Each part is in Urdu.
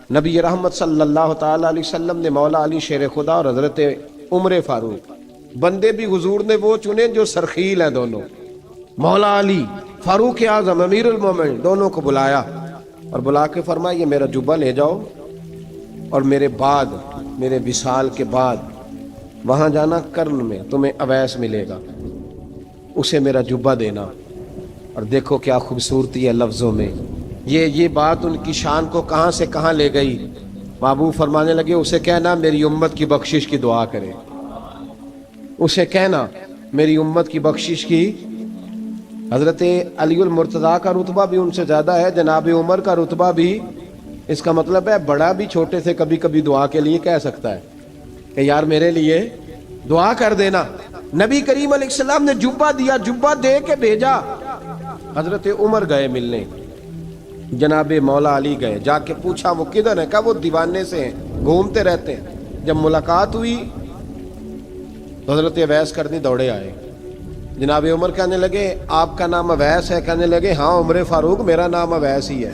نبی رحمت صلی اللہ تعالی علیہ وسلم نے مولا علی شیر خدا اور حضرت عمر فاروق، بندے بھی حضور نے وہ چنے جو سرخیل ہیں دونوں، مولا علی فاروق اعظم امیر المومنین، دونوں کو بلایا اور بلا کے فرمایا یہ میرا جبہ لے جاؤ اور میرے بعد، میرے وصال کے بعد وہاں جانا کرن میں تمہیں اویس ملے گا، اسے میرا جبہ دینا۔ اور دیکھو کیا خوبصورتی ہے لفظوں میں، یہ بات ان کی شان کو کہاں سے کہاں لے گئی۔ محبوب فرمانے لگے اسے کہنا میری امت کی بخشش کی دعا کرے، اسے کہنا میری امت کی بخشش کی۔ حضرت علی المرتضیٰ کا رتبہ بھی ان سے زیادہ ہے، جناب عمر کا رتبہ بھی، اس کا مطلب ہے بڑا بھی چھوٹے سے کبھی کبھی دعا کے لیے کہہ سکتا ہے کہ یار میرے لیے دعا کر دینا۔ نبی کریم علیہ السلام نے جبہ دیا، جبہ دے کے بھیجا۔ حضرت عمر گئے ملنے، جناب مولا علی گئے، جا کے پوچھا وہ کدھر ہے، کہا وہ دیوانے سے ہیں، گھومتے رہتے ہیں۔ جب ملاقات ہوئی تو حضرت اویس کرنی دوڑے آئے، جناب عمر کہنے لگے آپ کا نام اویس ہے؟ کہنے لگے ہاں عمر فاروق میرا نام اویس ہی ہے۔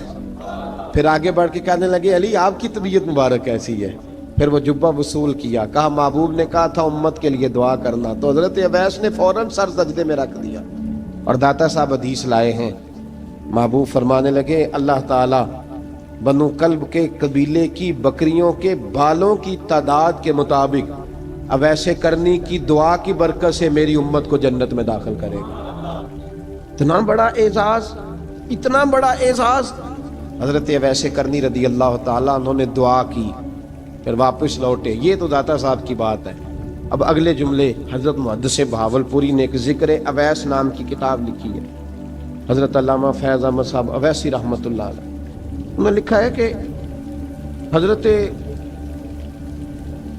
پھر آگے بڑھ کے کہنے لگے علی آپ کی طبیعت مبارک کیسی ہے؟ پھر وہ جبہ وصول کیا، کہا محبوب نے کہا تھا امت کے لیے دعا کرنا، تو حضرت اویس نے فوراً سر سجدے میں رکھ دیا۔ اور داتا صاحب حدیث لائے ہیں، محبوب فرمانے لگے اللہ تعالیٰ بنو کلب کے قبیلے کی بکریوں کے بالوں کی تعداد کے مطابق اویس کرنی کی دعا کی برکت سے میری امت کو جنت میں داخل کرے گا۔ اتنا بڑا اعزاز، اتنا اعزاز اعزاز۔ حضرت اویس کرنی رضی اللہ تعالیٰ انہوں نے دعا کی، پھر واپس لوٹے۔ یہ تو داتا صاحب کی بات ہے۔ اب اگلے جملے حضرت محدث بہاولپوری نے ایک ذکر اویس نام کی کتاب لکھی ہے، حضرت علامہ فیض احمد صاحب اویسی رحمۃ اللہ علیہ، انہوں نے لکھا ہے کہ حضرت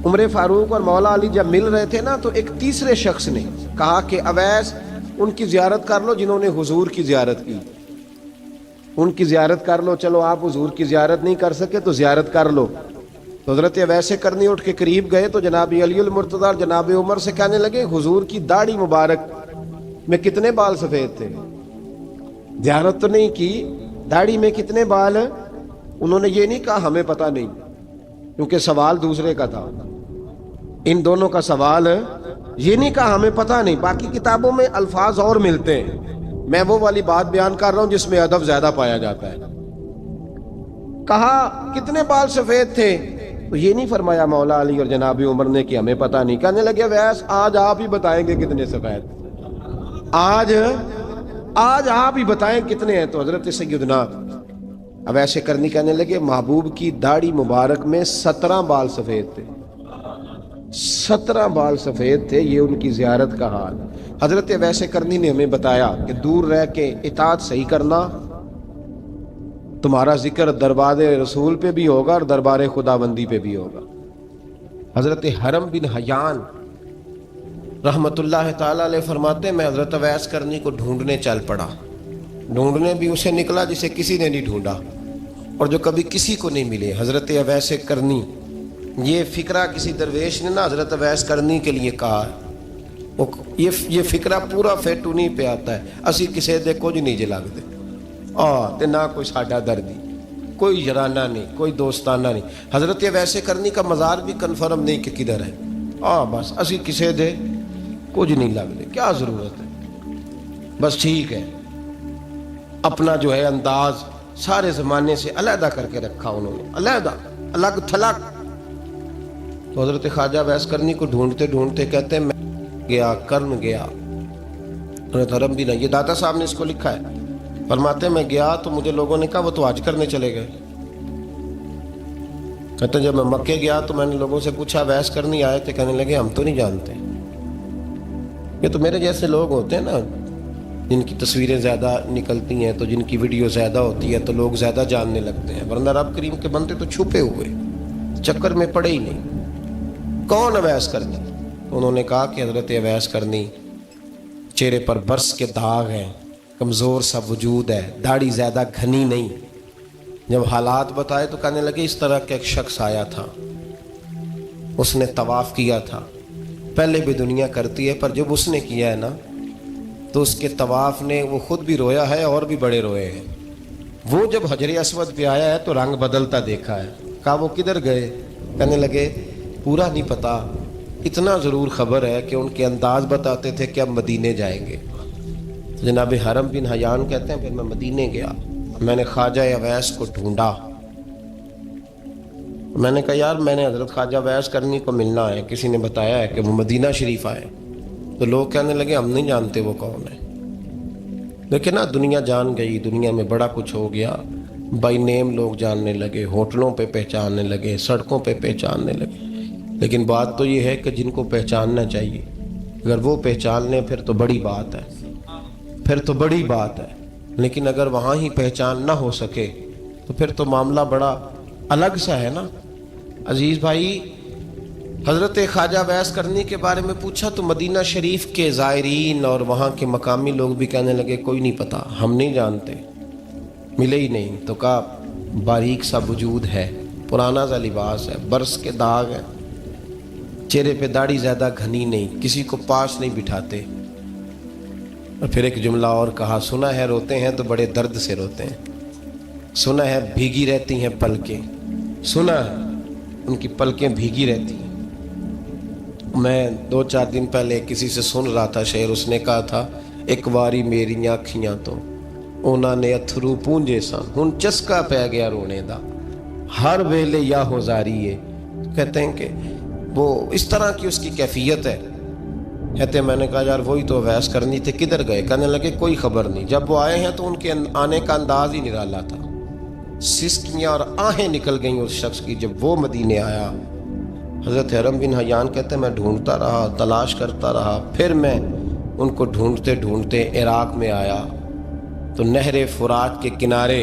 عمر فاروق اور مولا علی جب مل رہے تھے نا، تو ایک تیسرے شخص نے کہا کہ اویس ان کی زیارت کر لو جنہوں نے حضور کی زیارت کی، ان کی زیارت کر لو، چلو آپ حضور کی زیارت نہیں کر سکے تو زیارت کر لو۔ تو حضرت اویس کرنی اٹھ کے قریب گئے تو جناب علی المرتضیٰ اور جناب عمر سے کہنے لگے حضور کی داڑھی مبارک میں کتنے بال سفید تھے؟ زیارت تو نہیں کی، داڑھی میں کتنے بال؟ انہوں نے یہ نہیں کہا ہمیں پتہ نہیں، کیونکہ سوال دوسرے کا تھا۔ ان دونوں کا سوال یہ نہیں کہا ہمیں پتہ نہیں، باقی کتابوں میں الفاظ اور ملتے ہیں، میں وہ والی بات بیان کر رہا ہوں جس میں ادب زیادہ پایا جاتا ہے۔ کہا کتنے بال سفید تھے؟ تو یہ نہیں فرمایا مولا علی اور جناب عمر نے کہ ہمیں پتہ نہیں، کہنے لگے ویس آج آپ ہی بتائیں گے کتنے سفید، آج آپ ہی بتائیں کتنے ہیں۔ تو حضرت سیدنا اویس کرنی کہنے لگے محبوب کی داڑھی مبارک میں 17 بال سفید تھے، 17 بال سفید تھے، یہ ان کی زیارت کا حال۔ حضرت اویس کرنی نے ہمیں بتایا کہ دور رہ کے اطاعت صحیح کرنا، تمہارا ذکر دربار رسول پہ بھی ہوگا اور دربار خداوندی پہ بھی ہوگا۔ حضرت حرم بن حیان رحمت اللہ تعالی علیہ فرماتے ہیں میں حضرت اویس کرنی کو ڈھونڈنے چل پڑا، ڈھونڈنے بھی اسے نکلا جسے کسی نے نہیں ڈھونڈا اور جو کبھی کسی کو نہیں ملے۔ حضرت اویس کرنی، یہ فکرہ کسی درویش نے نا حضرت اویس کرنی کے لیے کہا، یہ فکرہ پورا فیٹونی پہ آتا ہے، اسی کسے دے کچھ نہیں جے لگ دے تے نہ کوئی ساڈا دردی، کوئی یارانہ نہیں، کوئی دوستانہ نہیں۔ حضرت اویس کرنی کا مزار بھی کنفرم نہیں کہ کدھر ہے، بس اسی کسے دے کچھ نہیں لگ دے، کیا ضرورت ہے، بس ٹھیک ہے۔ اپنا جو ہے انداز سارے زمانے سے علیحدہ کر کے رکھا انہوں نے، علیحدہ، الگ تھلگ۔ تو حضرت خواجہ اویس کرنی کو ڈھونڈتے ڈھونڈتے کہتے ہیں میں گیا، کرن گیا، حضرت حرم بھی نہیں، یہ داتا صاحب نے اس کو لکھا ہے، فرماتے میں گیا تو مجھے لوگوں نے کہا وہ تو حج کرنے چلے گئے۔ کہتے ہیں جب میں مکے گیا تو میں نے لوگوں سے پوچھا اویس کرنی آئے تھے؟ کہنے لگے ہم تو نہیں جانتے۔ یہ تو میرے جیسے لوگ ہوتے ہیں نا جن کی تصویریں زیادہ نکلتی ہیں تو جن کی ویڈیو زیادہ ہوتی ہے تو لوگ زیادہ جاننے لگتے ہیں، ورنہ رب کریم کے بندے تو چھپے ہوئے، چکر میں پڑے ہی نہیں۔ کون اویس کرنی؟ انہوں نے کہا کہ حضرت اویس کرنی، چہرے پر برس کے داغ ہیں، کمزور سا وجود ہے، داڑھی زیادہ گھنی نہیں۔ جب حالات بتائے تو کہنے لگے اس طرح کا ایک شخص آیا تھا، اس نے طواف کیا تھا، پہلے بھی دنیا کرتی ہے پر جب اس نے کیا ہے نا تو اس کے طواف نے وہ خود بھی رویا ہے اور بھی بڑے روئے ہیں۔ وہ جب حجر اسود پہ آیا ہے تو رنگ بدلتا دیکھا ہے، کہا وہ کدھر گئے؟ کہنے لگے پورا نہیں پتا، اتنا ضرور خبر ہے کہ ان کے انداز بتاتے تھے کہ اب مدینے جائیں گے۔ جناب حرم بن حیان کہتے ہیں پھر میں مدینے گیا، میں نے خواجہ اویس کو ڈھونڈا، میں نے کہا یار میں نے حضرت خواجہ اویس کرنی کو ملنا ہے، کسی نے بتایا ہے کہ وہ مدینہ شریف آئے، تو لوگ کہنے لگے ہم نہیں جانتے وہ کون ہے۔ لیکن نا دنیا جان گئی، دنیا میں بڑا کچھ ہو گیا، بائی نیم لوگ جاننے لگے، ہوٹلوں پہ پہچاننے لگے، سڑکوں پہ پہچاننے لگے۔ لیکن بات تو یہ ہے کہ جن کو پہچاننا چاہیے اگر وہ پہچان لیں پھر تو بڑی بات ہے، پھر تو بڑی بات ہے۔ لیکن اگر وہاں ہی پہچان نہ ہو سکے تو پھر تو معاملہ بڑا الگ سا ہے نا۔ عزیز بھائی، حضرت خواجہ اویس کرنی کے بارے میں پوچھا تو مدینہ شریف کے زائرین اور وہاں کے مقامی لوگ بھی کہنے لگے کوئی نہیں پتا، ہم نہیں جانتے، ملے ہی نہیں۔ تو کہا باریک سا وجود ہے، پرانا سا لباس ہے، برس کے داغ ہے، چہرے پہ داڑھی زیادہ گھنی نہیں، کسی کو پاس نہیں بٹھاتے۔ اور پھر ایک جملہ اور کہا، سنا ہے روتے ہیں تو بڑے درد سے روتے ہیں، سنا ہے بھیگی رہتی ہیں پلکیں، سنا ہے ان کی پلکیں بھیگی رہتی ہیں۔ میں 2-4 دن پہلے کسی سے سن رہا تھا شعر، اس نے کہا تھا ایک واری میری آنکھیاں تو انہوں نے اتھرو پونجے سن، ہن چسکا پہ گیا رونے دا، ہر ویلے یا ہوزاری ہے۔ کہتے ہیں کہ وہ اس طرح کی اس کی کیفیت ہے۔ کہتے ہیں میں نے کہا یار وہی تو اویس کرنی تھے، کدھر گئے؟ کہنے لگے کوئی خبر نہیں، جب وہ آئے ہیں تو ان کے آنے کا انداز ہی نرالا تھا، سسکیاں اور آہیں نکل گئیں اس شخص کی جب وہ مدینے آیا۔ حضرت حرم بن حیان کہتے ہیں میں ڈھونڈتا رہا، تلاش کرتا رہا، پھر میں ان کو ڈھونڈتے ڈھونڈتے عراق میں آیا تو نہر فرات کے کنارے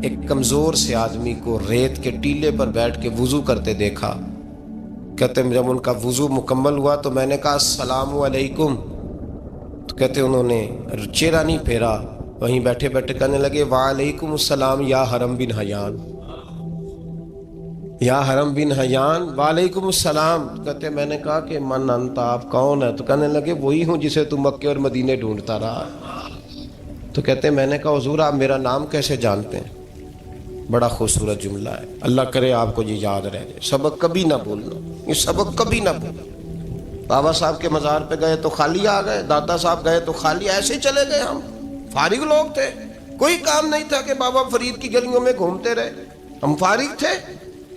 ایک کمزور سے آدمی کو ریت کے ٹیلے پر بیٹھ کے وضو کرتے دیکھا۔ کہتے ہیں جب ان کا وضو مکمل ہوا تو میں نے کہا السلام علیکم، تو کہتے انہوں نے چہرہ نہیں پھیرا، وہیں بیٹھے بیٹھے کہنے لگے وعلیکم السلام یا حرم بن حیان، یا حرم بن حیان وعلیکم السلام۔ کہتے میں نے کہا کہ من انت، آپ کون ہے؟ تو کہنے لگے وہی ہوں جسے تم مکے اور مدینے ڈھونڈتا رہا۔ تو کہتے میں نے کہا حضور آپ میرا نام کیسے جانتے ہیں؟ بڑا خوبصورت جملہ ہے، اللہ کرے آپ کو یہ یاد رہ جائے، سبق کبھی نہ بھولنا، یہ سبق کبھی نہ بھولنا۔ بابا صاحب کے مزار پہ گئے تو خالی آ گئے، دادا صاحب گئے تو خالی، ایسے ہی چلے گئے۔ ہم فارغ لوگ تھے، کوئی کام نہیں تھا کہ بابا فرید کی گلیوں میں گھومتے رہے، ہم فارغ تھے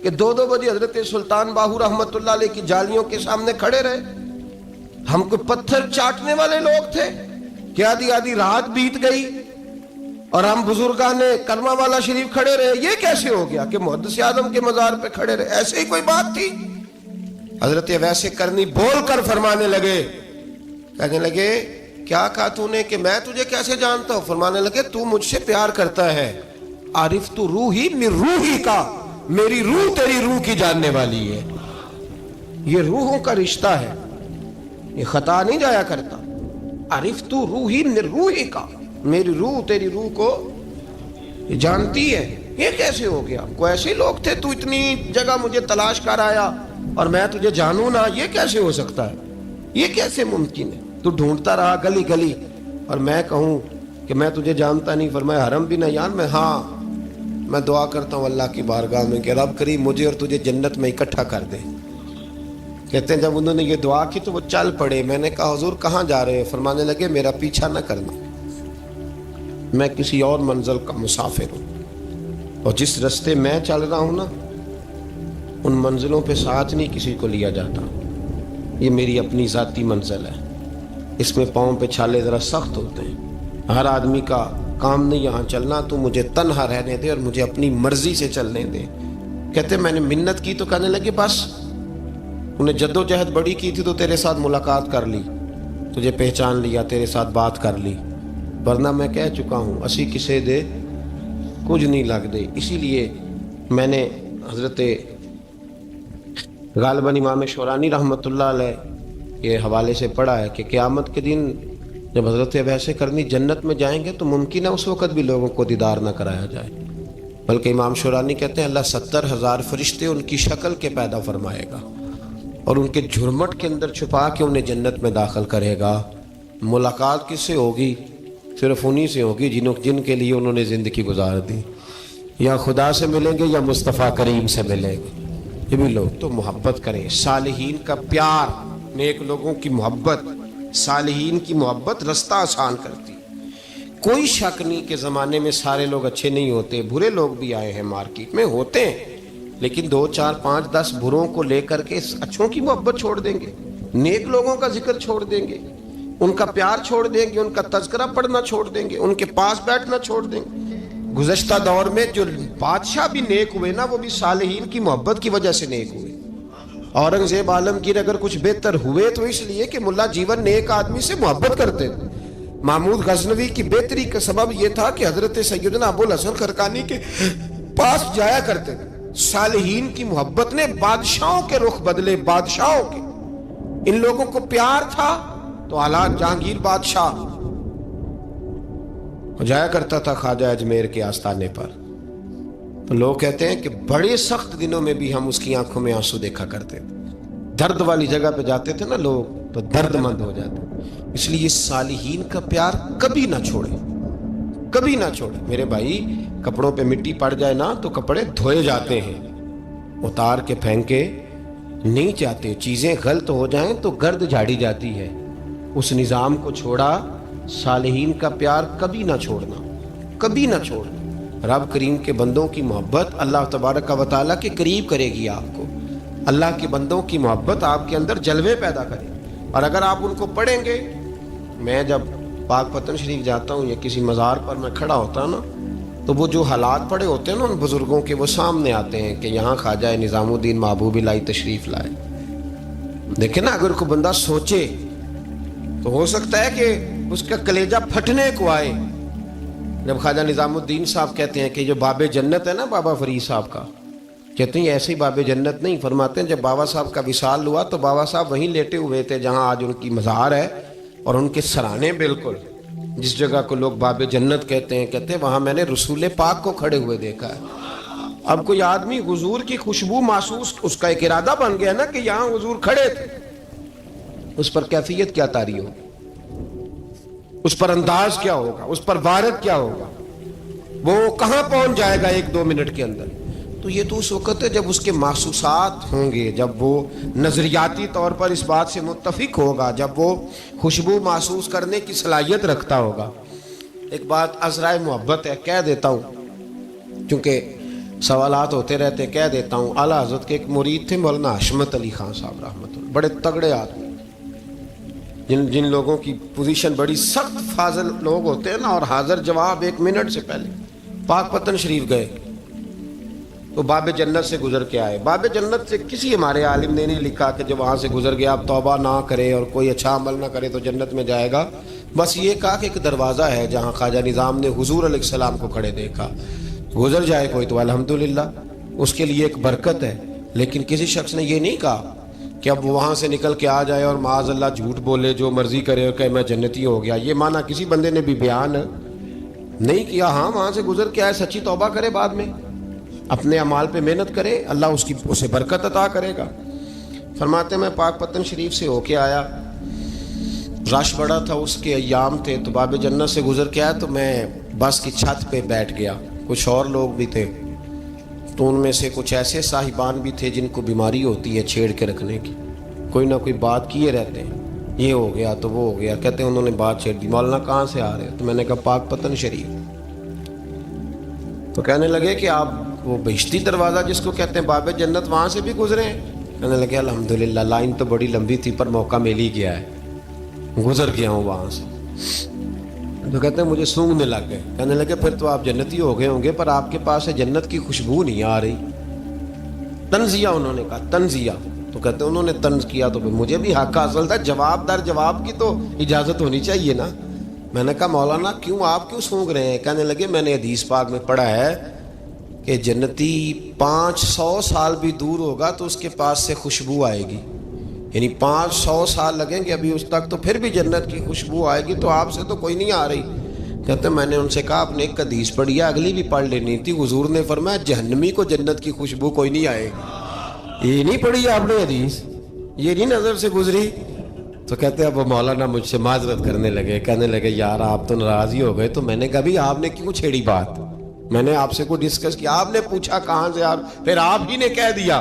کہ 2 بجے حضرت سلطان باہو رحمت اللہ علیہ کی جالیوں کے سامنے کھڑے رہے۔ ہم کوئی پتھر چاٹنے والے لوگ تھے کہ آدھی رات بیت گئی اور ہم بزرگان کرما والا شریف کھڑے رہے؟ یہ کیسے ہو گیا کہ محدث اعظم کے مزار پہ کھڑے رہے؟ ایسے ہی کوئی بات تھی؟ حضرت اویس کرنی بول کر فرمانے لگے، کہنے لگے کیا کہا تو نے کہ میں تجھے کیسے جانتا ہوں؟ فرمانے لگے تو مجھ سے پیار کرتا ہے، عارف تو روحی من روحی کا، میری روح تیری روح کی جاننے والی ہے۔ یہ روحوں کا رشتہ ہے، یہ خطا نہیں جایا کرتا۔ عارف تو روحی من روحی کا، میری روح تیری روح کو جانتی ہے۔ یہ کیسے ہو گیا؟ کوئی ایسے لوگ تھے تو اتنی جگہ مجھے تلاش کر آیا اور میں تجھے جانوں نہ؟ یہ کیسے ہو سکتا ہے؟ یہ کیسے ممکن ہے؟ تو ڈھونڈتا رہا گلی گلی اور میں کہوں کہ میں تجھے جانتا نہیں؟ فرمایا حرم بن حیان میں، ہاں میں دعا کرتا ہوں اللہ کی بارگاہ میں کہ رب کریم مجھے اور تجھے جنت میں اکٹھا کر دے۔ کہتے ہیں جب انہوں نے یہ دعا کی تو وہ چل پڑے۔ میں نے کہا حضور کہاں جا رہے ہیں؟ فرمانے لگے میرا پیچھا نہ کرنا، میں کسی اور منزل کا مسافر ہوں، اور جس رستے میں چل رہا ہوں نا ان منزلوں پہ ساتھ نہیں کسی کو لیا جاتا، یہ میری اپنی ذاتی منزل ہے، اس میں پاؤں پہ چھالے ذرا سخت ہوتے ہیں، ہر آدمی کا کام نہیں یہاں چلنا، تو مجھے تنہا رہنے دے اور مجھے اپنی مرضی سے چلنے دے۔ کہتے میں نے منت کی تو کہنے لگے بس انہیں جد و جہد بڑی کی تھی تو تیرے ساتھ ملاقات کر لی، تجھے پہچان لیا، تیرے ساتھ بات کر لی، ورنہ میں کہہ چکا ہوں اسی کسے دے کچھ نہیں لگ دے۔ اسی لیے میں نے حضرت غالباً امام شورانی رحمۃ اللہ علیہ کے حوالے سے پڑھا ہے کہ قیامت کے دن جب حضرت اویس کرنی جنت میں جائیں گے تو ممکن ہے اس وقت بھی لوگوں کو دیدار نہ کرایا جائے، بلکہ امام شورانی کہتے ہیں اللہ 70,000 فرشتے ان کی شکل کے پیدا فرمائے گا اور ان کے جھرمٹ کے اندر چھپا کے انہیں جنت میں داخل کرے گا۔ ملاقات کس سے ہوگی؟ صرف انہی سے ہوگی جن کے لیے انہوں نے زندگی گزار دی۔ یا خدا سے ملیں گے یا مصطفیٰ کریم سے ملیں گے. یہ بھی لوگ تو محبت کریں. صالحین کا پیار، نیک لوگوں کی محبت، صالحین کی محبت رستہ آسان کرتی. کوئی شک نہیں کہ زمانے میں سارے لوگ اچھے نہیں ہوتے، برے لوگ بھی آئے ہیں مارکیٹ میں، ہوتے ہیں، لیکن 2 4 5 10 بروں کو لے کر کے اچھوں کی محبت چھوڑ دیں گے، نیک لوگوں کا ذکر چھوڑ دیں گے، ان کا پیار چھوڑ دیں گے، ان کا تذکرہ پڑھنا چھوڑ دیں گے، ان کے پاس بیٹھنا چھوڑ دیں گے. گزشتہ دور میں جو بادشاہ بھی نیک ہوئے نا، وہ بھی صالحین کی محبت کی وجہ سے نیک ہوئے. اورنگزیب عالمگیر اگر کچھ بہتر ہوئے تو اس لیے کہ ملا جیون نیک آدمی سے محبت کرتے تھے. محمود غزنوی کی بہتری کا سبب یہ تھا کہ حضرت سیدنا ابو الحسن خرقانی کے پاس جایا کرتے تھے. صالحین کی محبت نے بادشاہوں کے رخ بدلے، بادشاہوں کے. ان لوگوں کو پیار تھا تو حالات جہانگیر بادشاہ جایا کرتا تھا خواجہ اجمیر کے آستانے پر. تو لوگ کہتے ہیں کہ بڑے سخت دنوں میں بھی ہم اس کی آنکھوں میں آنسو دیکھا کرتے تھے. درد والی جگہ پہ جاتے تھے نا لوگ تو درد مند ہو جاتے. اس لیے صالحین کا پیار کبھی نہ چھوڑے، کبھی نہ چھوڑے. میرے بھائی، کپڑوں پہ مٹی پڑ جائے نا تو کپڑے دھوئے جاتے ہیں، اتار کے پھینکے نہیں جاتے. چیزیں غلط ہو جائیں تو گرد جھاڑی جاتی ہے. اس نظام کو چھوڑا. صالحین کا پیار کبھی نہ چھوڑنا، کبھی نہ چھوڑنا. رب کریم کے بندوں کی محبت اللہ تبارک و تعالیٰ کے قریب کرے گی آپ کو. اللہ کے بندوں کی محبت آپ کے اندر جلوے پیدا کرے. اور اگر آپ ان کو پڑھیں گے، میں جب پاک پتن شریف جاتا ہوں یا کسی مزار پر میں کھڑا ہوتا ہوں نا، تو وہ جو حالات پڑے ہوتے ہیں نا ان بزرگوں کے، وہ سامنے آتے ہیں کہ یہاں خواجہ نظام الدین محبوب الہی تشریف لائے. دیکھیں نا، اگر کوئی بندہ سوچے تو ہو سکتا ہے کہ اس کا کلیجہ پھٹنے کو آئے. جب خواجہ نظام الدین صاحب کہتے ہیں کہ جو باب جنت ہے نا بابا فرید صاحب کا، کہتے ہیں ایسے ہی باب جنت نہیں. فرماتے ہیں جب بابا صاحب کا وصال ہوا تو بابا صاحب وہیں لیٹے ہوئے تھے جہاں آج ان کی مزار ہے، اور ان کے سرانے بالکل جس جگہ کو لوگ باب جنت کہتے ہیں وہاں میں نے رسول پاک کو کھڑے ہوئے دیکھا ہے. اب کوئی آدمی حضور کی خوشبو محسوس، اس کا ایک ارادہ بن گیا نا کہ یہاں حضور کھڑے تھے، اس پر کیفیت کیا طاری ہو، اس پر انداز کیا ہوگا، اس پر وارد کیا ہوگا، وہ کہاں پہنچ جائے گا 1-2 منٹ کے اندر. تو یہ تو اس وقت ہے جب اس کے محسوسات ہوں گے، جب وہ نظریاتی طور پر اس بات سے متفق ہوگا، جب وہ خوشبو محسوس کرنے کی صلاحیت رکھتا ہوگا. ایک بات عذرائے محبت ہے، کہہ دیتا ہوں کیونکہ سوالات ہوتے رہتے، کہہ دیتا ہوں. اعلیٰ حضرت کے ایک مرید تھے مولانا حشمت علی خان صاحب رحمۃ اللہ، بڑے تگڑے آدمی، جن لوگوں کی پوزیشن بڑی سخت فاضل لوگ ہوتے ہیں نا، اور حاضر جواب 1 منٹ سے پہلے. پاک پتن شریف گئے تو باب جنت سے گزر کے آئے. باب جنت سے کسی ہمارے عالم نے نہیں لکھا کہ جب وہاں سے گزر گیا اب توبہ نہ کرے اور کوئی اچھا عمل نہ کرے تو جنت میں جائے گا. بس یہ کہا کہ ایک دروازہ ہے جہاں خواجہ نظام نے حضور علیہ السلام کو کھڑے دیکھا، گزر جائے کوئی تو الحمدللہ اس کے لیے ایک برکت ہے. لیکن کسی شخص نے یہ نہیں کہا کہ اب وہاں سے نکل کے آ جائے اور معاذ اللہ جھوٹ بولے، جو مرضی کرے اور کہے میں جنتی ہو گیا. یہ معنی کسی بندے نے بھی بیان نہیں کیا. ہاں، وہاں سے گزر کے آئے، سچی توبہ کرے، بعد میں اپنے اعمال پہ محنت کرے، اللہ اسے برکت عطا کرے گا. فرماتے میں پاک پتن شریف سے ہو کے آیا، رش بڑا تھا، اس کے ایام تھے، تو باب جنت سے گزر کے آیا تو میں بس کی چھت پہ بیٹھ گیا. کچھ اور لوگ بھی تھے، تو ان میں سے کچھ ایسے صاحبان بھی تھے جن کو بیماری ہوتی ہے چھیڑ کے رکھنے کی، کوئی نہ کوئی بات کیے رہتے ہیں، یہ ہو گیا تو وہ ہو گیا. کہتے ہیں انہوں نے بات چھیڑ دی، مولانا کہاں سے آ رہے؟ تو میں نے کہا پاک پتن شریف. تو کہنے لگے کہ آپ وہ بہشتی دروازہ جس کو کہتے ہیں باب جنت، وہاں سے بھی گزرے ہیں؟ کہنے لگے الحمدللہ، لائن تو بڑی لمبی تھی پر موقع مل ہی گیا ہے، گزر گیا ہوں وہاں سے. تو کہتے ہیں مجھے سونگنے لگ گئے. کہنے لگے پھر تو آپ جنتی ہو گئے ہوں گے، پر آپ کے پاس سے جنت کی خوشبو نہیں آ رہی. تنزیہ انہوں نے کہا، تنزیہ. تو کہتے ہیں انہوں نے طنز کیا تو مجھے بھی حق حاصل تھا، جواب در جواب کی تو اجازت ہونی چاہیے نا. میں نے کہا مولانا آپ کیوں سونگ رہے ہیں؟ کہنے لگے میں نے حدیث پاک میں پڑھا ہے کہ جنتی 500 سال بھی دور ہوگا تو اس کے پاس سے خوشبو آئے گی، یعنی 500 سال لگیں گے ابھی اس تک تو پھر بھی جنت کی خوشبو آئے گی، تو آپ سے تو کوئی نہیں آ رہی. کہتے میں نے ان سے کہا آپ نے ایک حدیث پڑھی ہے، اگلی بھی پڑھ لینی تھی. حضور نے فرمایا جہنمی کو جنت کی خوشبو کوئی نہیں آئے گی. یہ نہیں پڑھی آپ نے حدیث، یہ نہیں نظر سے گزری. تو کہتے اب وہ مولانا مجھ سے معذرت کرنے لگے، کہنے لگے یار آپ تو ناراض ہی ہو گئے. تو میں نے کہا بھی آپ نے کیوں چھیڑی بات؟ میں نے آپ سے کوئی ڈسکس کیا؟ آپ نے پوچھا کہاں سے، آپ پھر آپ ہی نے کہہ دیا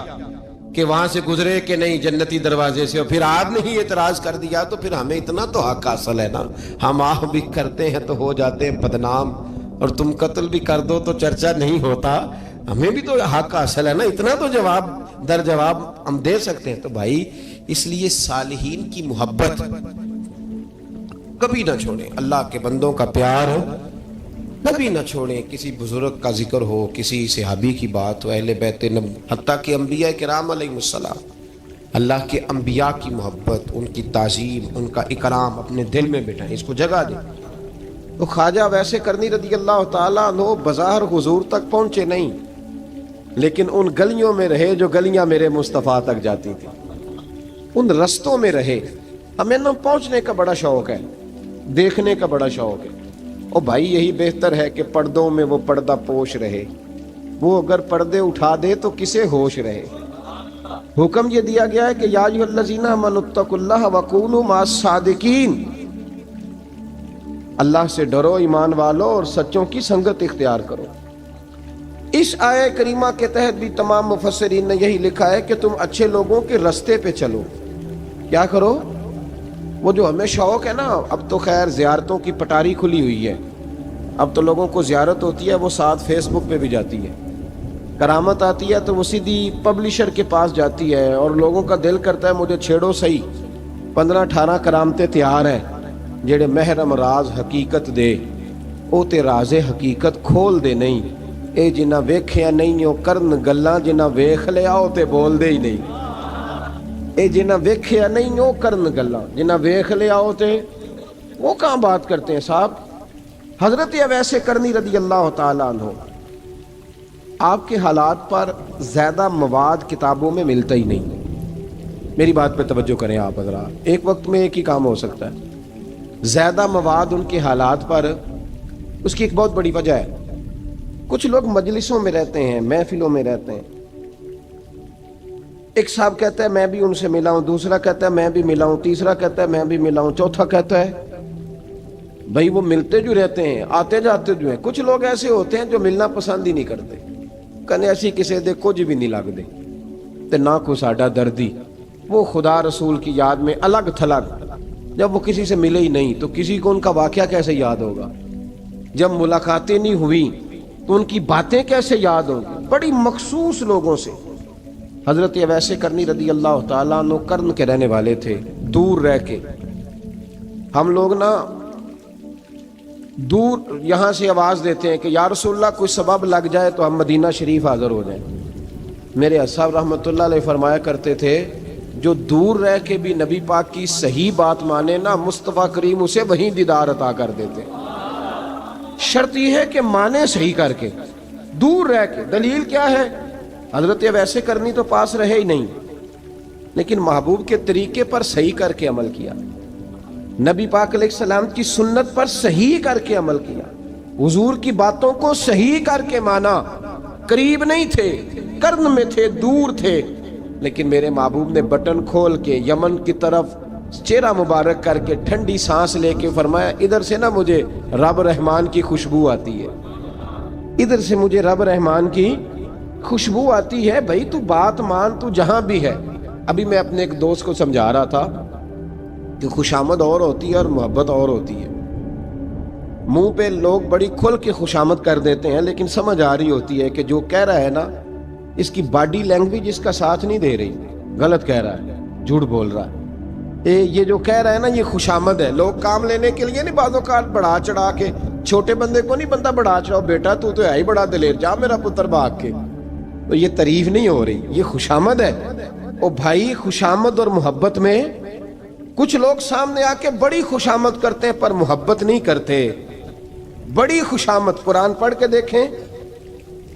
کہ وہاں سے گزرے کہ نہیں جنتی دروازے سے، اور پھر آپ نے ہی اعتراض کر دیا، تو پھر ہمیں اتنا تو حق حاصل ہے نا، ہم آہ بھی کرتے ہیں تو ہو جاتے ہیں بدنام، اور تم قتل بھی کر دو تو چرچا نہیں ہوتا، ہمیں بھی تو حق حاصل ہے نا، اتنا تو جواب در جواب ہم دے سکتے ہیں۔ تو بھائی اس لیے صالحین کی محبت کبھی نہ چھوڑیں، اللہ کے بندوں کا پیار کبھی نہ چھوڑیں، کسی بزرگ کا ذکر ہو، کسی صحابی کی بات ہو، اہل بیت نبی، حتیٰ کہ انبیاء کرام علیہ السلام، اللہ کے انبیاء کی محبت، ان کی تعظیم، ان کا اکرام اپنے دل میں بٹھائیں، اس کو جگہ دیں۔ تو خواجہ ویسے کرنی رضی اللہ تعالیٰ عنہ بظاہر حضور تک پہنچے نہیں، لیکن ان گلیوں میں رہے جو گلیاں میرے مصطفیٰ تک جاتی تھیں، ان رستوں میں رہے۔ ہمیں نہ پہنچنے کا بڑا شوق ہے، دیکھنے کا بڑا شوق ہے، اور بھائی یہی بہتر ہے کہ پردوں میں وہ پردہ پوش رہے، وہ اگر پردے اٹھا دے تو کسے ہوش رہے۔ حکم یہ دیا گیا ہے کہ یا ایھا الذین آمنوا اتقوا اللہ وکونوا مع الصادقین، اللہ سے ڈرو ایمان والو اور سچوں کی سنگت اختیار کرو۔ اس آیہ کریمہ کے تحت بھی تمام مفسرین نے یہی لکھا ہے کہ تم اچھے لوگوں کے رستے پہ چلو۔ کیا کرو؟ وہ جو ہمیں شوق ہے نا، اب تو خیر زیارتوں کی پٹاری کھلی ہوئی ہے، اب تو لوگوں کو زیارت ہوتی ہے وہ ساتھ فیس بک پہ بھی جاتی ہے، کرامت آتی ہے تو وہ سیدھی پبلشر کے پاس جاتی ہے، اور لوگوں کا دل کرتا ہے مجھے چھیڑو صحیح، 15-18 کرامتیں تیار ہیں، جڑے محرم راز حقیقت دے او تے راز حقیقت کھول دے نہیں، اے جنہ ویکھیا نہیں او کرن گلاں، جنہ ویکھ لیا او تے بول دے ہی نہیں، اے جنہ ویکھیا نہیں او کرن گلاں، جنہ ویکھ لیا او تے وہ کہاں بات کرتے ہیں صاحب۔ حضرت اویس کرنی رضی اللہ تعالیٰ عنہ، آپ کے حالات پر زیادہ مواد کتابوں میں ملتا ہی نہیں، میری بات پہ توجہ کریں آپ حضرات، ایک وقت میں ایک ہی کام ہو سکتا ہے۔ زیادہ مواد ان کے حالات پر، اس کی ایک بہت بڑی وجہ ہے، کچھ لوگ مجلسوں میں رہتے ہیں، محفلوں میں رہتے ہیں، ایک صاحب کہتا ہے میں بھی ان سے ملا ہوں، دوسرا کہتا ہے میں بھی ملا ہوں، تیسرا کہتا ہے میں بھی ملا ہوں، چوتھا کہتا ہے بھائی وہ ملتے جو رہتے ہیں، آتے جاتے جو ہیں۔ کچھ لوگ ایسے ہوتے ہیں جو ملنا پسند ہی نہیں کرتے، کہنے ایسی کسی دے کچھ بھی نہیں لگ دے تے نہ کو ساڈا دردی، وہ خدا رسول کی یاد میں الگ تھلگ، جب وہ کسی سے ملے ہی نہیں تو کسی کو ان کا واقعہ کیسے یاد ہوگا، جب ملاقاتیں نہیں ہوئی تو ان کی باتیں کیسے یاد ہوں گی۔ بڑی مخصوص لوگوں سے حضرت اویس کرنی رضی اللہ تعالیٰ عنہ کرن کے رہنے والے تھے، دور رہ کے۔ ہم لوگ نا دور یہاں سے آواز دیتے ہیں کہ یا رسول اللہ کوئی سبب لگ جائے تو ہم مدینہ شریف حاضر ہو جائیں۔ میرے اصحاب رحمۃ اللہ علیہ فرمایا کرتے تھے جو دور رہ کے بھی نبی پاک کی صحیح بات مانے نا، مصطفیٰ کریم اسے وہیں دیدار عطا کر دیتے۔ شرط یہ ہے کہ مانے صحیح کر کے، دور رہ کے۔ دلیل کیا ہے؟ حضرت اویس کرنی تو پاس رہے ہی نہیں، لیکن محبوب کے طریقے پر صحیح کر کے عمل کیا، نبی پاک علیہ السلام کی سنت پر صحیح کر کے عمل کیا، حضور کی باتوں کو صحیح کر کے مانا۔ قریب نہیں تھے، کرن میں تھے، دور تھے، لیکن میرے محبوب نے بٹن کھول کے یمن کی طرف چہرہ مبارک کر کے ٹھنڈی سانس لے کے فرمایا ادھر سے نا مجھے رب رحمان کی خوشبو آتی ہے، ادھر سے مجھے رب رحمان کی خوشبو آتی ہے، بھائی تو بات مان، تو جہاں بھی ہے۔ ابھی میں اپنے ایک دوست کو سمجھا رہا تھا کہ خوشامد اور ہوتی ہے اور محبت اور ہوتی ہے۔ منہ پہ لوگ بڑی کھل کے خوشامد کر دیتے ہیں، لیکن سمجھ آ رہی ہوتی ہے کہ جو کہہ رہا ہے نا اس کی باڈی لینگویج اس کا ساتھ نہیں دے رہی، غلط کہہ رہا ہے، جھوٹ بول رہا ہے۔ یہ جو کہہ رہا ہے نا یہ خوشامد ہے۔ لوگ کام لینے کے لیے نہیں بعض اوقات بڑھا چڑھا کے، چھوٹے بندے کو نہیں بندہ بڑھا چڑھاؤ، بیٹا تو ہے ہی بڑا دلیر، جا میرا پتر بھاگ کے، تو یہ تعریف نہیں ہو رہی، یہ خوشامد ہے۔ او بھائی خوشامد اور محبت میں کچھ لوگ سامنے آ کے بڑی خوشامد کرتے ہیں پر محبت نہیں کرتے۔ بڑی خوشامد قرآن پڑھ کے دیکھیں،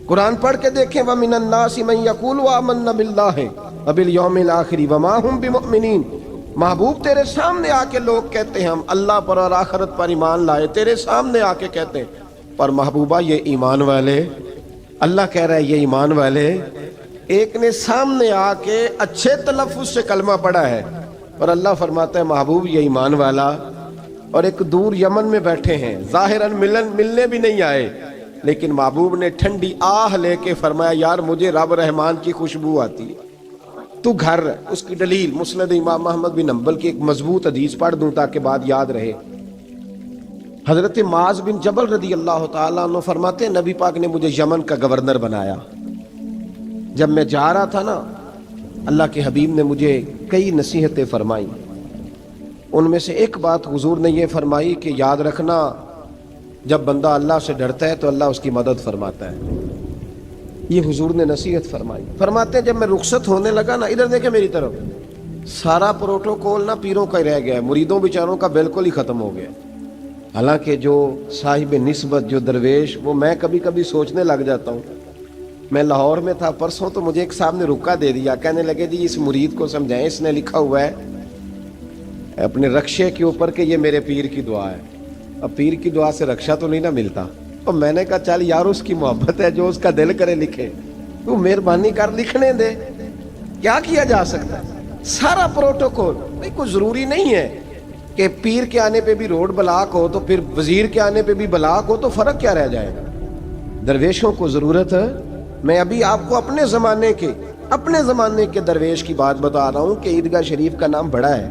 قرآن پڑھ کے دیکھیں وَمِنَ النَّاسِ مَن يَقُولُ آمَنَّا بِاللَّهِ وَبِالْيَوْمِ الْآخِرِ وَمَا هُمْ بِمُؤْمِنِينَ۔ محبوب تیرے سامنے آ کے لوگ کہتے ہیں ہم اللہ پر اور آخرت پر ایمان لائے، تیرے سامنے آ کے کہتے ہیں، پر محبوبہ یہ ایمان والے، اللہ کہہ رہا ہے یہ ایمان والے۔ ایک نے سامنے آ کے اچھے تلفظ سے کلمہ پڑھا ہے، اور اللہ فرماتا ہے محبوب یہ ایمان والا، اور ایک دور یمن میں بیٹھے ہیں، ظاہراً ملنے بھی نہیں آئے، لیکن محبوب نے ٹھنڈی آہ لے کے فرمایا یار مجھے رب رحمان کی خوشبو آتی ہے، تو گھر۔ اس کی دلیل مسند امام احمد بن حنبل کی ایک مضبوط حدیث پڑھ دوں تاکہ بات یاد رہے۔ حضرت معاذ بن جبل رضی اللہ تعالیٰ عنہ فرماتے ہیں نبی پاک نے مجھے یمن کا گورنر بنایا۔ جب میں جا رہا تھا نا، اللہ کے حبیب نے مجھے کئی نصیحتیں فرمائیں، ان میں سے ایک بات حضور نے یہ فرمائی کہ یاد رکھنا جب بندہ اللہ سے ڈرتا ہے تو اللہ اس کی مدد فرماتا ہے۔ یہ حضور نے نصیحت فرمائی۔ فرماتے ہیں جب میں رخصت ہونے لگا نا، ادھر دیکھیں میری طرف، سارا پروٹوکول نا پیروں کا ہی رہ گیا ہے، مریدوں بیچاروں کا بالکل ہی ختم ہو گیا۔ حالانکہ جو صاحب نسبت، جو درویش، وہ میں کبھی کبھی سوچنے لگ جاتا ہوں۔ میں لاہور میں تھا پرسوں، تو مجھے ایک صاحب نے رکا دے دیا، کہنے لگے جی اس مرید کو سمجھائیں، اس نے لکھا ہوا ہے اپنے رکشے کے اوپر کہ یہ میرے پیر کی دعا ہے۔ اب پیر کی دعا سے رکشہ تو نہیں نہ ملتا۔ اور میں نے کہا چل یار اس کی محبت ہے، جو اس کا دل کرے لکھے، تو مہربانی کر لکھنے دے، کیا کیا جا سکتا ہے۔ سارا پروٹوکول بھائی کوئی ضروری نہیں ہے کہ پیر کے آنے پہ بھی روڈ بلاک ہو تو پھر وزیر کے آنے پہ بھی بلاک ہو، تو فرق کیا رہ جائے گا۔ درویشوں کو ضرورت ہے۔ میں ابھی آپ کو اپنے زمانے کے درویش کی بات بتا رہا ہوں کہ عیدگاہ شریف کا نام بڑا ہے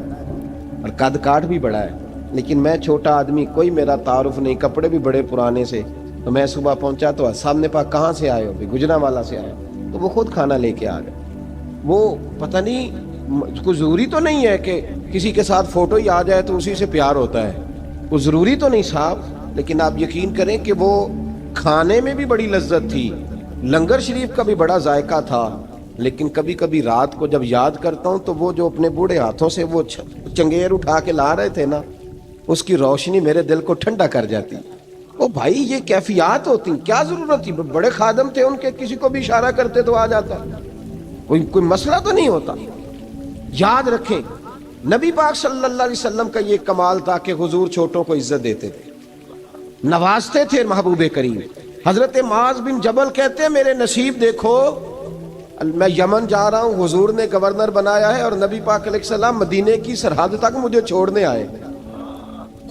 اور قد کاٹ بھی بڑا ہے، لیکن میں چھوٹا آدمی، کوئی میرا تعارف نہیں، کپڑے بھی بڑے پرانے سے۔ تو میں صبح پہنچا تو سامنے پاک کہاں سے آئے ہو؟ گجرانوالہ سے آئے، تو وہ خود کھانا لے کے آ گئے۔ وہ پتہ نہیں، کوئی ضروری تو نہیں ہے کہ کسی کے ساتھ فوٹو ہی آ جائے تو اسی سے پیار ہوتا ہے، وہ ضروری تو نہیں صاحب۔ لیکن آپ یقین کریں کہ وہ کھانے میں بھی بڑی لذت تھی، لنگر شریف کا بھی بڑا ذائقہ تھا۔ لیکن کبھی کبھی رات کو جب یاد کرتا ہوں تو وہ جو اپنے بوڑھے ہاتھوں سے وہ چنگیر اٹھا کے لا رہے تھے نا، اس کی روشنی میرے دل کو ٹھنڈا کر جاتی۔ او بھائی یہ کیفیات ہوتی، کیا ضرورت تھی؟ بڑے خادم تھے ان کے، کسی کو بھی اشارہ کرتے تو آ جاتا، کوئی مسئلہ تو نہیں ہوتا۔ یاد رکھیں نبی پاک صلی اللہ علیہ وسلم کا یہ کمال تھا کہ حضور چھوٹوں کو عزت دیتے تھے، نوازتے تھے محبوب کریم۔ حضرت معاذ بن جبل کہتے ہیں میرے نصیب دیکھو، میں یمن جا رہا ہوں، حضور نے گورنر بنایا ہے اور نبی پاک علیہ السلام مدینے کی سرحد تک مجھے چھوڑنے آئے،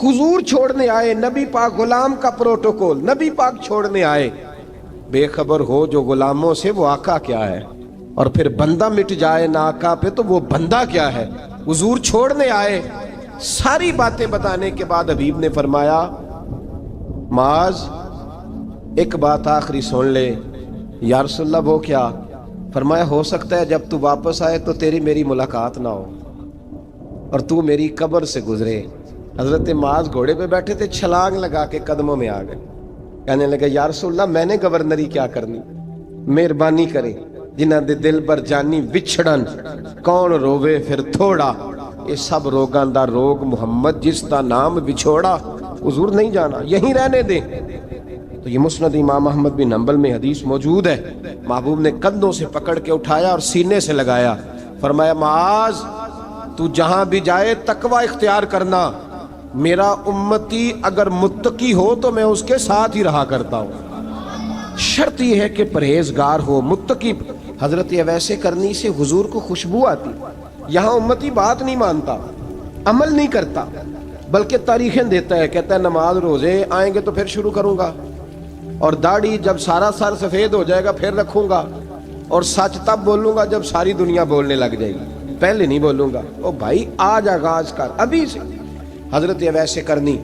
حضور چھوڑنے آئے، نبی پاک غلام کا پروٹوکول، نبی پاک چھوڑنے آئے۔ بے خبر ہو جو غلاموں سے وہ آقا کیا ہے، اور پھر بندہ مٹ جائے نہ آقا پہ تو وہ بندہ کیا ہے۔ حضور چھوڑنے آئے، ساری باتیں بتانے کے بعد حبیب نے فرمایا معاذ ایک بات آخری سن لے۔ یا رسول اللہ وہ کیا؟ فرمایا ہو سکتا ہے جب تو واپس آئے تو تیری میری ملاقات نہ ہو اور تو میری قبر سے گزرے۔ حضرت معاذ گھوڑے پہ بیٹھے تھے، چھلانگ لگا کے قدموں میں آ گئے، کہنے لگے یا رسول اللہ میں نے گورنری کیا کرنی، مہربانی کرے، جنہ دے دل بر جانی وچھڑن کون روے پھر تھوڑا، یہ سب روگاں دا روگ محمد جس دا نام بچھوڑا۔ حضور نہیں جانا، یہیں رہنے دیں۔ تو یہ مسند امام احمد بن حنبل میں حدیث موجود ہے۔ محبوب نے کندھوں سے پکڑ کے اٹھایا اور سینے سے لگایا، فرمایا معاذ تو جہاں بھی جائے تقوی اختیار کرنا، میرا امتی اگر متقی ہو تو میں اس کے ساتھ ہی رہا کرتا ہوں، شرط یہ ہے کہ پرہیزگار ہو، متقی۔ حضرت اویس کرنی سے حضور کو خوشبو آتی۔ یہاں امتی بات نہیں مانتا، عمل نہیں کرتا، بلکہ تاریخیں دیتا ہے، کہتا ہے نماز روزے آئیں گے تو پھر شروع کروں گا، اور داڑھی جب سارا سر سفید ہو جائے گا پھر رکھوں گا، اور سچ تب بولوں گا جب ساری دنیا بولنے لگ جائے گی، پہلے نہیں بولوں گا۔ او بھائی آج آغاز کر ابھی سے۔ حضرت اویس کرنی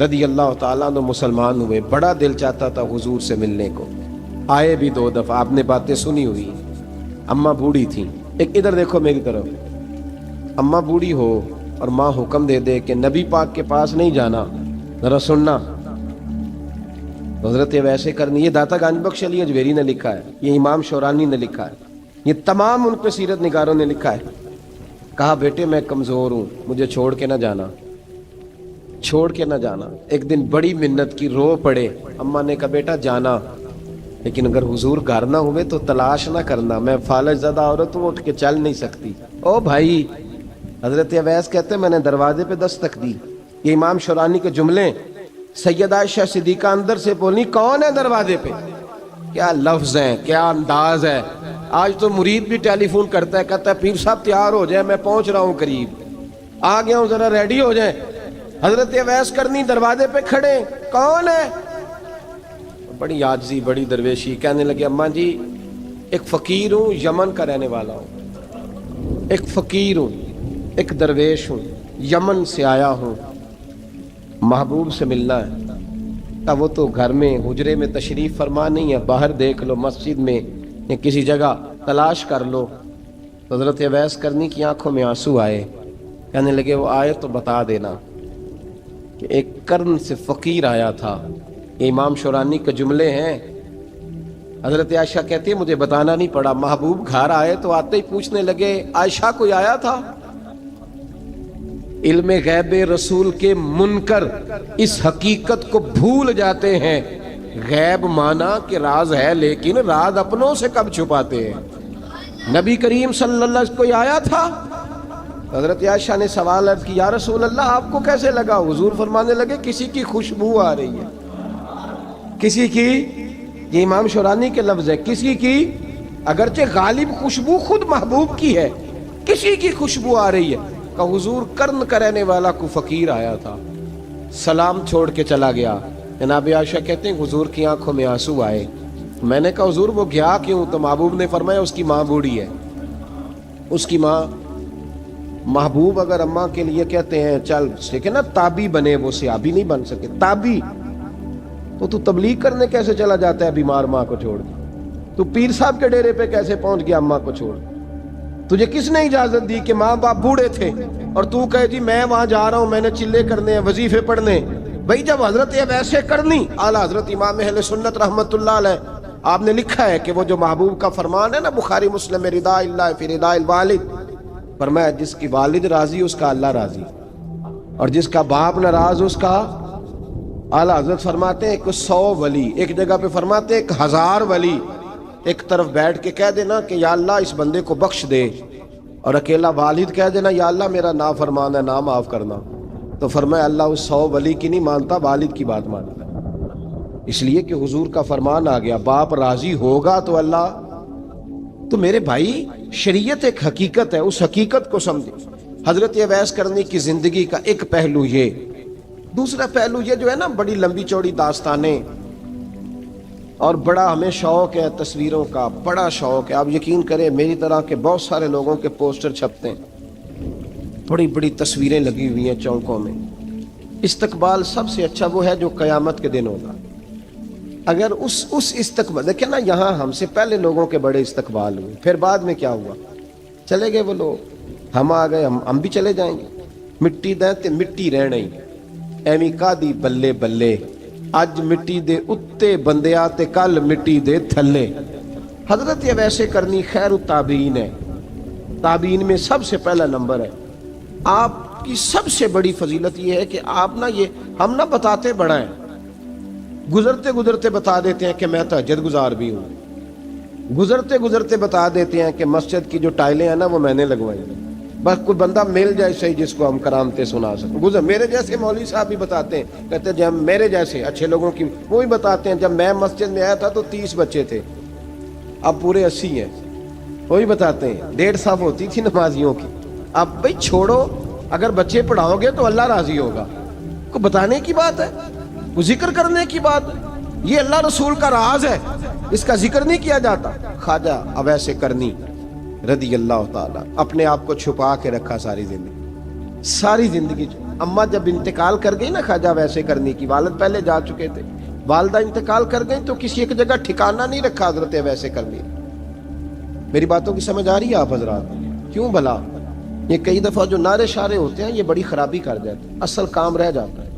رضی اللہ تعالیٰ عنہ مسلمان ہوئے، بڑا دل چاہتا تھا حضور سے ملنے کو، آئے بھی 2 دفعہ، آپ نے باتیں سنی ہوئی۔ اماں بوڑھی تھیں، ایک ادھر دیکھو میری طرف، اماں بوڑھی ہو اور ماں حکم دے دے کہ نبی پاک کے پاس نہیں جانا، ذرا سننا۔ حضرت اویس کرنی، یہ داتا گنج بخش علی اجویری نے لکھا ہے، یہ امام شورانی نے لکھا ہے، یہ تمام ان پہ سیرت نگاروں نے لکھا ہے۔ کہا بیٹے میں کمزور ہوں، مجھے چھوڑ کے نہ جانا، چھوڑ کے نہ جانا۔ ایک دن بڑی منت کی، رو پڑے۔ اماں نے کہا بیٹا جانا، لیکن اگر حضور گھر نہ ہوئے تو تلاش نہ کرنا، میں فالج زدہ عورت ہوں، اٹھ کے چل نہیں سکتی۔ او بھائی، حضرت اویس کہتے ہیں میں نے دروازے پہ دستک دی، یہ امام شورانی کے جملے، سیدہ عائشہ صدیقہ اندر سے بولنی کون ہے دروازے پہ؟ کیا لفظ ہیں، کیا انداز ہے۔ آج تو مرید بھی ٹیلی فون کرتا ہے، کہتا ہے پیر صاحب تیار ہو جائے، میں پہنچ رہا ہوں، قریب آ گیا ہوں، ذرا ریڈی ہو جائیں۔ حضرت اویس کرنی دروازے پہ کھڑے، کون ہے؟ بڑی عاجزی بڑی درویشی. کہنے لگے اماں جی ایک فقیر ہوں, یمن کا رہنے والا ہوں, ایک فقیر ہوں, ایک درویش ہوں, یمن سے آیا ہوں, محبوب سے ملنا ہے. اب وہ تو گھر میں حجرے میں تشریف فرما نہیں ہے, باہر دیکھ لو, مسجد میں یا کسی جگہ تلاش کر لو. حضرت اویس کرنی کی آنکھوں میں آنسو آئے. کہنے لگے وہ آئے تو بتا دینا کہ ایک قرن سے فقیر آیا تھا. یہ امام شورانی کے جملے ہیں. حضرت عائشہ کہتی ہے مجھے بتانا نہیں پڑا, محبوب گھر آئے تو آتے ہی پوچھنے لگے عائشہ کوئی آیا تھا؟ علم غیب رسول کے منکر اس حقیقت کو بھول جاتے ہیں. غیب مانا کہ راز ہے, لیکن راز اپنوں سے کب چھپاتے ہیں. نبی کریم صلی اللہ علیہ وسلم کوئی آیا تھا؟ حضرت عائشہ نے سوال عرض کی یا رسول اللہ آپ کو کیسے لگا؟ حضور فرمانے لگے کسی کی خوشبو آ رہی ہے. کسی کی, یہ امام شورانی کے لفظ ہے, کسی کی, اگرچہ غالب خوشبو خود محبوب کی ہے, کسی کی خوشبو آ رہی ہے. کہ حضور قرن کا رہنے والا کو فقیر آیا تھا, سلام چھوڑ کے چلا گیا. جناب عائشہ کہتے ہیں حضور کی آنکھوں میں آنسو آئے. میں نے کہا حضور وہ گیا کیوں؟ تو محبوب نے فرمایا اس کی ماں بوڑھی ہے. اس کی ماں, محبوب اگر اماں کے لیے کہتے ہیں چل دیکھیں نا تابی بنے, وہ صحابی نہیں بن سکے, تابی, تو تبلیغ کرنے کیسے چلا جاتا ہے بیمار ماں کو چھوڑ کے؟ تو پیر صاحب کے ڈیرے پہ کیسے پہنچ گیا اماں کو چھوڑ؟ تجھے کس نے اجازت دی کہ ماں باپ بوڑھے تھے اور تو کہے جی میں وہاں جا رہا ہوں, میں نے چلے کرنے ہیں, وظیفے پڑھنے. بھئی جب حضرت ویسے کرنی, اعلیٰ حضرت امام اہل سنت رحمت اللہ علیہ آپ نے لکھا ہے کہ وہ جو محبوب کا فرمان ہے نا بخاری مسلم میں, رضا اللہ فی رضا الوالد, فرمایا جس کی والد راضی اس کا اللہ راضی, اور جس کا باپ ناراض اس کا. اعلیٰ حضرت فرماتے ہیں ایک 100 ولی, ایک جگہ پہ فرماتے ہیں 1000 ولی ایک طرف بیٹھ کے کہہ دینا کہ یا اللہ اس بندے کو بخش دے, اور اکیلا والد کہہ دینا یا اللہ میرا نافرمان ہے نا معاف کرنا. تو فرمایا اللہ اس 100 ولی کی نہیں مانتا, والد کی بات مانتا. اس لیے کہ حضور کا فرمان آ گیا باپ راضی ہوگا تو اللہ. تو میرے بھائی شریعت ایک حقیقت ہے, اس حقیقت کو سمجھے. حضرت اویس کرنی کی زندگی کا ایک پہلو یہ, دوسرا پہلو یہ جو ہے نا بڑی لمبی چوڑی داستانیں, اور بڑا ہمیں شوق ہے تصویروں کا, بڑا شوق ہے. آپ یقین کریں میری طرح کے بہت سارے لوگوں کے پوسٹر چھپتے ہیں, بڑی بڑی تصویریں لگی ہوئی ہیں چوکوں میں. استقبال سب سے اچھا وہ ہے جو قیامت کے دن ہوگا. اگر اس استقبال دیکھیں نا, یہاں ہم سے پہلے لوگوں کے بڑے استقبال ہوئے, پھر بعد میں کیا ہوا, چلے گئے وہ لوگ, ہم آ گئے, ہم بھی چلے جائیں گے. مٹی دیں تے مٹی رہنا ہی, ایویں کا دی بلے بلے, اج مٹی دے اتے بندیا تے کل مٹی دے تھلے. حضرت ویسے کرنی خیر التابعین ہے, تابعین میں سب سے پہلا نمبر ہے. آپ کی سب سے بڑی فضیلت یہ ہے کہ آپ نا, یہ ہم نہ بتاتے بڑا ہیں, گزرتے گزرتے بتا دیتے ہیں کہ میں تہجد گزار بھی ہوں, گزرتے گزرتے بتا دیتے ہیں کہ مسجد کی جو ٹائلیں ہیں نا وہ میں نے لگوائی ہیں. بس کوئی بندہ مل جائے صحیح جس کو ہم کرامتیں سنا سکیں. میرے جیسے مولوی صاحب بھی بتاتے ہیں, کہتے ہیں جب میرے جیسے اچھے لوگوں کی وہ بھی بتاتے ہیں جب میں مسجد میں آیا تھا تو 30 بچے تھے, اب پورے 80 ہیں. وہی بتاتے ہیں 1.5 صف ہوتی تھی نمازیوں کی. اب بھائی چھوڑو, اگر بچے پڑھاؤ گے تو اللہ راضی ہوگا. کو بتانے کی بات ہے, وہ ذکر کرنے کی بات ہے. یہ اللہ رسول کا راز ہے, اس کا ذکر نہیں کیا جاتا. خواجہ اویس کرنی رضی اللہ تعالیٰ اپنے آپ کو چھپا کے رکھا ساری زندگی. اماں جب انتقال کر گئی نا خواجہ اویس کرنی کی, والد پہلے جا چکے تھے, والدہ انتقال کر گئی تو کسی ایک جگہ ٹھکانہ نہیں رکھا حضرت اویس کرنی. میری باتوں کی سمجھ آ رہی ہے آپ حضرات؟ کیوں بھلا یہ کئی دفعہ جو نعرے شارے ہوتے ہیں یہ بڑی خرابی کر جاتے ہیں, اصل کام رہ جاتا ہے.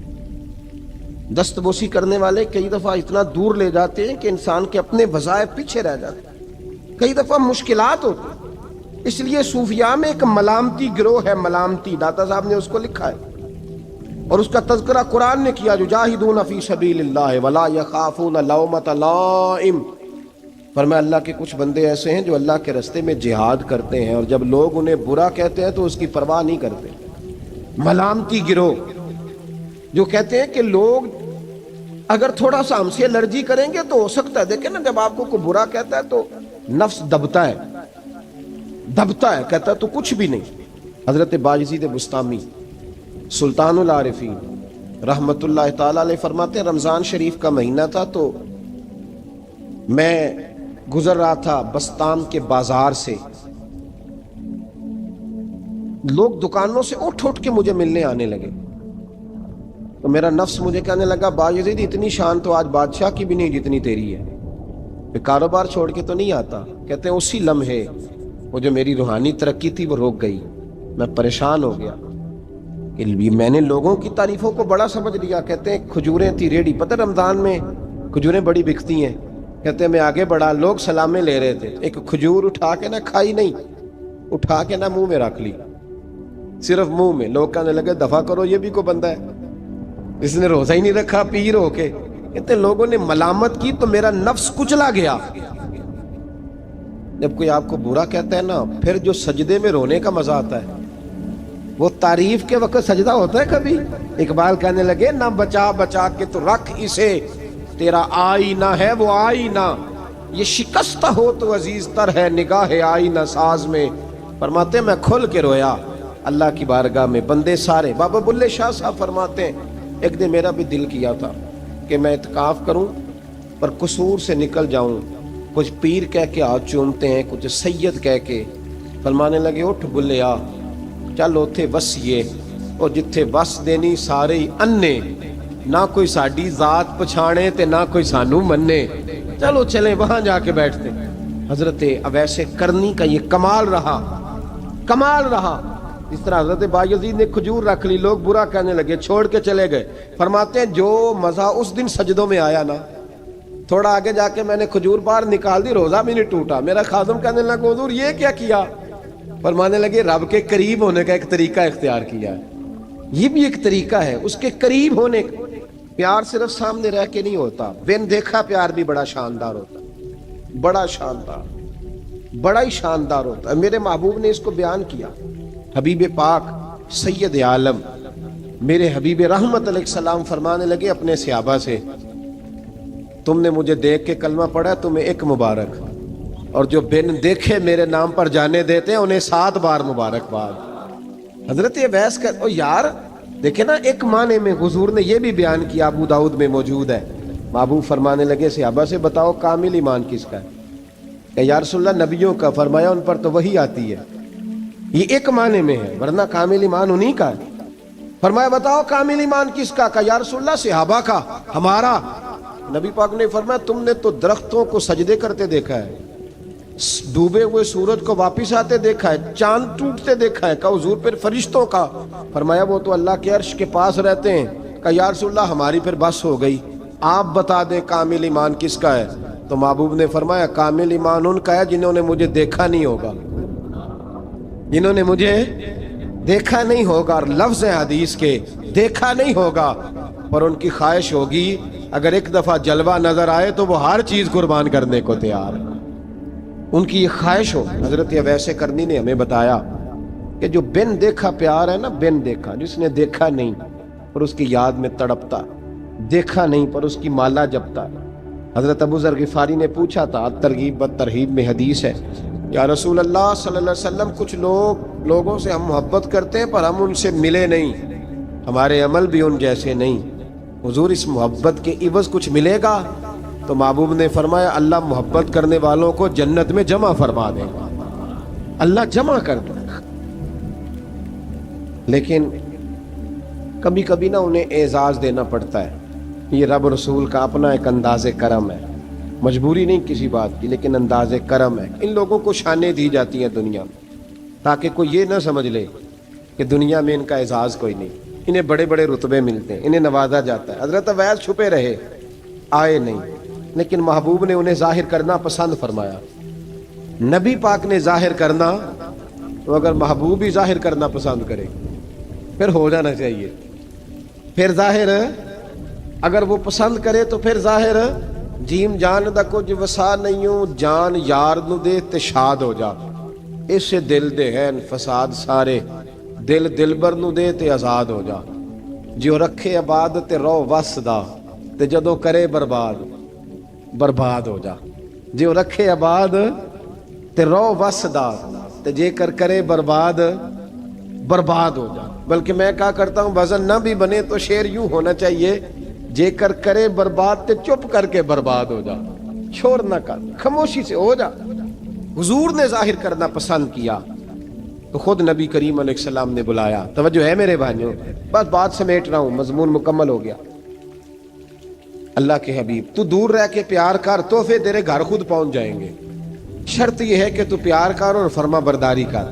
دست بوسی کرنے والے کئی دفعہ اتنا دور لے جاتے ہیں کہ انسان کے اپنے وظائف پیچھے رہ جاتے ہیں, کئی دفعہ مشکلات ہوتی ہیں. اس لیے صوفیاء میں ایک ملامتی گروہ ہے, ملامتی, داتا صاحب نے اس کو لکھا ہے اور اس کا تذکرہ قرآن نے کیا, یجاہدون فی سبیل اللہ ولا یخافون لومۃ لائم. فرمایا اللہ کے کچھ بندے ایسے ہیں جو اللہ کے راستے میں جہاد کرتے ہیں اور جب لوگ انہیں برا کہتے ہیں تو اس کی پرواہ نہیں کرتے. ملامتی گروہ جو کہتے ہیں کہ لوگ اگر تھوڑا سا ہم سے الرجی کریں گے تو ہو سکتا ہے, دیکھیں نا جب آپ کو کوئی برا کہتا ہے تو نفس دبتا ہے, کہتا ہے تو کچھ بھی نہیں. حضرت باجزید بستامی سلطان العارفین رحمت اللہ تعالی علیہ فرماتے ہیں رمضان شریف کا مہینہ تھا تو میں گزر رہا تھا بستان کے بازار سے، لوگ دکانوں سے اٹھ اٹھ کے مجھے ملنے آنے لگے، تو میرا نفس مجھے کہنے لگا بایزید اتنی شان تو آج بادشاہ کی بھی نہیں جتنی تیری ہے، کہ کاروبار چھوڑ کے تو نہیں آتا۔ کہتے ہیں اسی لمحے وہ جو میری روحانی ترقی تھی وہ روک گئی، میں پریشان ہو گیا کہ میں نے لوگوں کی تعریفوں کو بڑا سمجھ لیا۔ کہتے ہیں کھجوریں تھی ریڈی، پتہ رمضان میں کھجوریں بڑی بکتی ہیں، کہتے ہیں میں آگے بڑھا، لوگ سلامیں لے رہے تھے، ایک کھجور اٹھا کے نہ کھائی نہیں، اٹھا کے نہ منہ میں رکھ لی، صرف منہ میں۔ لوگ کہنے لگے دفع کرو، یہ بھی کوئی بندہ ہے، اس نے روزہ ہی نہیں رکھا پیر ہو کے۔ کہتے ہیں لوگوں نے ملامت کی تو میرا نفس کچلا گیا۔ جب کوئی آپ کو برا کہتا ہے نا، پھر جو سجدے میں رونے کا مزہ آتا ہے، وہ تعریف کے وقت سجدہ ہوتا ہے کبھی؟ اقبال کہنے لگے نہ بچا بچا کے تو رکھ اسے، تیرا آئینہ ہے وہ آئینہ، یہ شکستہ ہو تو عزیز تر ہے نگاہ آئینہ ساز میں۔ فرماتے ہیں میں کھل کے رویا اللہ کی بارگاہ میں، بندے سارے۔ بابا بلے شاہ صاحب فرماتے ہیں ایک دن میرا بھی دل کیا تھا کہ میں اعتکاف کروں پر قصور سے نکل جاؤں، کچھ پیر کہہ کے ہاتھ چومتے ہیں، کچھ سید کہہ کے۔ فرمانے لگے اٹھ بلے آ، چل اوتھے وسیے، اور جتھے وس دینی سارے ہی انے، نہ کوئی ساڈی ذات پچھانے تے نہ کوئی سانو مننے، چلو چلیں وہاں جا کے بیٹھتے۔ حضرت اویس کرنی کا یہ کمال رہا، کمال رہا۔ اس طرح حضرت بایزید نے کھجور رکھ لی، لوگ برا کہنے لگے، چھوڑ کے چلے گئے۔ فرماتے ہیں جو مزہ اس دن سجدوں میں آیا نا، تھوڑا آگے جا کے میں نے کھجور باہر نکال دی، روزہ بھی نہیں ٹوٹا۔ میرا خادم کہنے لگا حضور یہ کیا کیا؟ فرمانے لگے رب کے قریب ہونے کا ایک طریقہ اختیار کیا ہے، یہ بھی ایک طریقہ ہے اس کے قریب ہونے کا۔ پیار صرف سامنے رہ کے نہیں ہوتا، بن دیکھا پیار بھی بڑا شاندار ہوتا ہے، بڑا شاندار، بڑا ہی شاندار ہوتا ہے۔ میرے محبوب نے اس کو بیان کیا، حبیب پاک سید عالم میرے حبیب رحمت علیہ السلام فرمانے لگے اپنے صحابہ سے، تم نے مجھے دیکھ کے کلمہ پڑھا، تمہیں ایک مبارک، اور جو بن دیکھے میرے نام پر جانے دیتے ہیں انہیں 7 بار مبارکباد۔ حضرت اویس کا او یار دیکھیں نا، ایک معنی میں حضور نے یہ بھی بیان کیا، ابو داؤد میں موجود ہے۔ محبوب فرمانے لگے صحابہ سے بتاؤ کامل ایمان کس کا ہے؟ کہ یا رسول اللہ نبیوں کا۔ فرمایا ان پر تو وہی آتی ہے، یہ ایک معنی میں ہے، ورنہ کامل ایمان انہی کا ہے۔ فرمایا بتاؤ کامل ایمان کس کا؟ کہ یا رسول اللہ صحابہ کا، ہمارا۔ نبی پاک نے فرمایا تم نے تو درختوں کو سجدے کرتے دیکھا ہے، ڈوبے ہوئے سورج کو واپس آتے دیکھا ہے، چاند ٹوٹتے دیکھا ہے۔ کہ حضور پھر فرشتوں کا؟ فرمایا وہ تو اللہ کے عرش کے پاس رہتے ہیں۔ کہ یا رسول اللہ ہماری پھر بس ہو گئی، آپ بتا دیں کامل ایمان کس کا ہے؟ تو محبوب نے فرمایا کامل ایمان ان کا ہے جنہوں نے مجھے دیکھا نہیں ہوگا، جنہوں نے مجھے دیکھا نہیں ہوگا، اور لفظ حدیث کے دیکھا نہیں ہوگا، پر ان کی خواہش ہوگی اگر ایک دفعہ جلوہ نظر آئے تو وہ ہر چیز قربان کرنے کو تیار ہے، ان کی یہ خواہش ہو۔ حضرت اویس کرنی نے ہمیں بتایا کہ جو بن دیکھا پیار ہے نا، بن دیکھا، جس نے دیکھا نہیں پر اس کی یاد میں تڑپتا، دیکھا نہیں پر اس کی مالا جپتا۔ حضرت ابو ذر غفاری نے پوچھا تھا، ترغیب و ترہیب میں حدیث ہے، یا رسول اللہ صلی اللہ علیہ وسلم کچھ لوگوں سے ہم محبت کرتے ہیں پر ہم ان سے ملے نہیں، ہمارے عمل بھی ان جیسے نہیں، حضور اس محبت کے عوض کچھ ملے گا؟ تو محبوب نے فرمایا اللہ محبت کرنے والوں کو جنت میں جمع فرما دے گا، اللہ جمع کر دے گا۔ لیکن کبھی کبھی نا انہیں اعزاز دینا پڑتا ہے، یہ رب رسول کا اپنا ایک انداز کرم ہے، مجبوری نہیں کسی بات کی، لیکن انداز کرم ہے۔ ان لوگوں کو شانیں دی جاتی ہیں دنیا میں تاکہ کوئی یہ نہ سمجھ لے کہ دنیا میں ان کا اعزاز کوئی نہیں، انہیں بڑے بڑے رتبے ملتے ہیں، انہیں نوازا جاتا ہے۔ حضرت اویس چھپے رہے، آئے نہیں، لیکن محبوب نے انہیں ظاہر کرنا پسند فرمایا۔ نبی پاک نے ظاہر کرنا، تو اگر محبوب ہی ظاہر کرنا پسند کرے پھر ہو جانا چاہیے، پھر ظاہر اگر وہ پسند کرے تو پھر ظاہر جیم جان دا کچھ وسا نہیں ہوں، جان یار نو دے تے شاد ہو جا، اسے دل دے ہیں فساد سارے، دل دلبر نو دے تے آزاد ہو جا، جو رکھے آباد تے رو وس دا تے جدو کرے برباد برباد ہو جا، جو رکھے آباد تے رو وس دا تے جے کر کرے برباد برباد ہو جا۔ بلکہ میں کہا کرتا ہوں وزن نہ بھی بنے تو شعر یوں ہونا چاہیے، جے کر کرے برباد تے چپ کر کے برباد ہو جا۔ شور نہ کر، خاموشی سے ہو جا۔ حضور نے ظاہر کرنا پسند کیا تو خود نبی کریم علیہ السلام نے بلایا۔ توجہ ہے میرے بھائیوں، بس بات سمیٹ رہا ہوں، مضمون مکمل ہو گیا۔ اللہ کے حبیب تو دور رہ کے پیار کر، تحفے تیرے گھر خود پہنچ جائیں گے، شرط یہ ہے کہ تو پیار کر اور فرما برداری کر۔